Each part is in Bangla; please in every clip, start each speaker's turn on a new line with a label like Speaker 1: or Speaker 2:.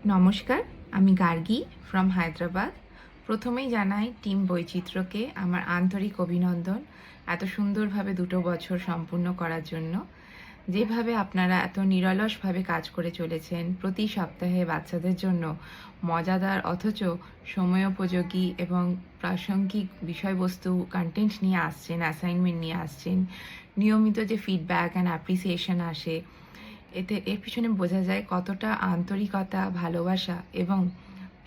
Speaker 1: নমস্কার, আমি গার্গী ফ্রম হায়দ্রাবাদ। প্রথমেই জানাই টিম বৈচিত্র্যকে আমার আন্তরিক অভিনন্দন এত সুন্দরভাবে ২ বছর সম্পূর্ণ করার জন্য। যেভাবে আপনারা এত নিরলসভাবে কাজ করে চলেছেন, প্রতি সপ্তাহে বাচ্চাদের জন্য মজাদার অথচ সময়োপযোগী এবং প্রাসঙ্গিক বিষয়বস্তু কনটেন্ট নিয়ে আসছেন, অ্যাসাইনমেন্ট নিয়ে আসছেন, নিয়মিত যে ফিডব্যাক অ্যান্ড অ্যাপ্রিসিয়েশন আসে, এর পিছনে বোঝা যায় কতটা আন্তরিকতা, ভালোবাসা এবং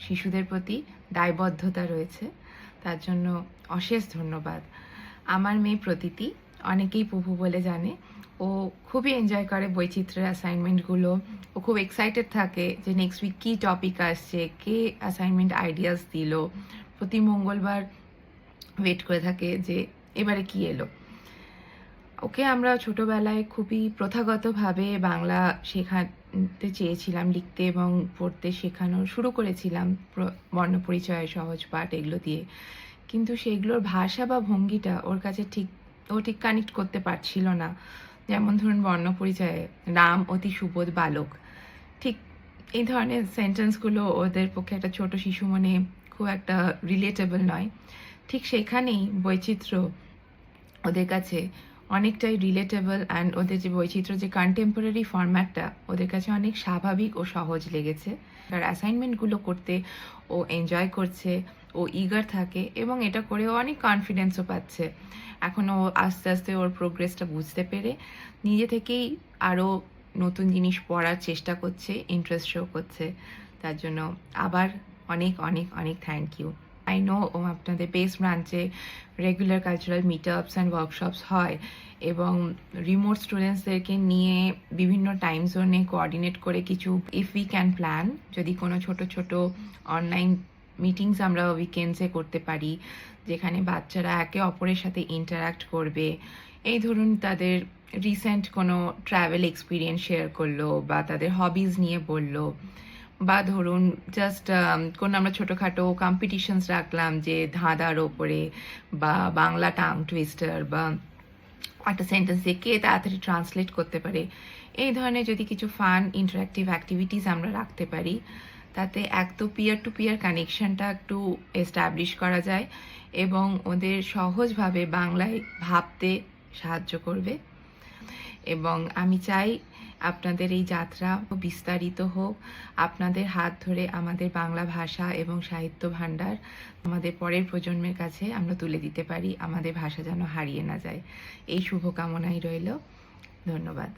Speaker 1: শিশুদের প্রতি দায়বদ্ধতা রয়েছে। তার জন্য অশেষ ধন্যবাদ। আমার মেয়ে প্রতীতি, অনেকেই পুপু বলে জানে। ও খুবই এনজয় করে বৈচিত্র্যের অ্যাসাইনমেন্টগুলো। ও খুব এক্সাইটেড থাকে যে নেক্সট উইক কী টপিক আসছে, কে অ্যাসাইনমেন্ট আইডিয়াস দিল। প্রতি মঙ্গলবার ওয়েট করে থাকে যে এবারে কী এলো। ওকে আমরা ছোটবেলায় খুবই প্রথাগতভাবে বাংলা শেখাতে চেয়েছিলাম, লিখতে এবং পড়তে শেখানো শুরু করেছিলাম বর্ণপরিচয়, সহজ পাঠ এগুলো দিয়ে। কিন্তু সেগুলোর ভাষা বা ভঙ্গিটা ওর কাছে ও ঠিক কানেক্ট করতে পারছিল না। যেমন ধরুন বর্ণপরিচয়ে রাম অতি সুবোধ বালক, ঠিক এই ধরনের সেন্টেন্সগুলো ওদের পক্ষে একটা ছোট শিশু মনে খুব একটা রিলেটেবল নয়। ঠিক সেখানেই বৈচিত্র্য ওদের কাছে অনেকটাই রিলেটেবল অ্যান্ড ওদের যে বৈচিত্র্য যে কন্টেম্পোরারি ফরম্যাটটা ওদের কাছে অনেক স্বাভাবিক ও সহজ লেগেছে। আর অ্যাসাইনমেন্টগুলো করতে ও এনজয় করছে, ও ইগার থাকে এবং এটা করে ও অনেক কনফিডেন্সও পাচ্ছে। এখন ও আস্তে আস্তে ওর প্রোগ্রেসটা বুঝতে পেরে নিজে থেকেই আরও নতুন জিনিস পড়ার চেষ্টা করছে, ইন্টারেস্ট শো করছে। তার জন্য আবার অনেক অনেক অনেক থ্যাংক ইউ। আই নো আপনাদের বেস ব্রাঞ্চে regular cultural meetups and workshops হয় এবং রিমোট স্টুডেন্টসদেরকে নিয়ে বিভিন্ন টাইম জোনে কোঅর্ডিনেট করে কিছু ইফ উই ক্যান প্ল্যান, যদি কোনো ছোট ছোট অনলাইন মিটিংস আমরা উইকেন্ডসে করতে পারি যেখানে বাচ্চারা একে অপরের সাথে ইন্টারাক্ট করবে। এই ধরুন তাদের রিসেন্ট কোনো ট্রাভেল এক্সপিরিয়েন্স শেয়ার করলো বা তাদের হবিজ নিয়ে বললো, বা ধরুন জাস্ট কোনো আমরা ছোটোখাটো কম্পিটিশনস রাখলাম যে ধাঁধার ওপরে বা বাংলা টাং টুইস্টার বা একটা সেন্টেন্স দিয়ে কে তাড়াতাড়ি ট্রান্সলেট করতে পারে। এই ধরনের যদি কিছু ফান ইন্টারাক্টিভ অ্যাক্টিভিটিস আমরা রাখতে পারি, তাতে এক তো পিয়ার টু পিয়ার কানেকশনটা একটু এস্টাবলিশ করা যায় এবং ওদের সহজভাবে বাংলায় ভাবতে সাহায্য করবে। এবং আমি চাই আপনাদের এই যাত্রা বিস্তারিত হোক, আপনাদের হাত ধরে আমাদের বাংলা ভাষা এবং সাহিত্য ভাণ্ডার আমাদের পরের প্রজন্মের কাছে আমরা তুলে দিতে পারি, আমাদের ভাষা যেন হারিয়ে না যায়। এই শুভকামনাই রইল। ধন্যবাদ।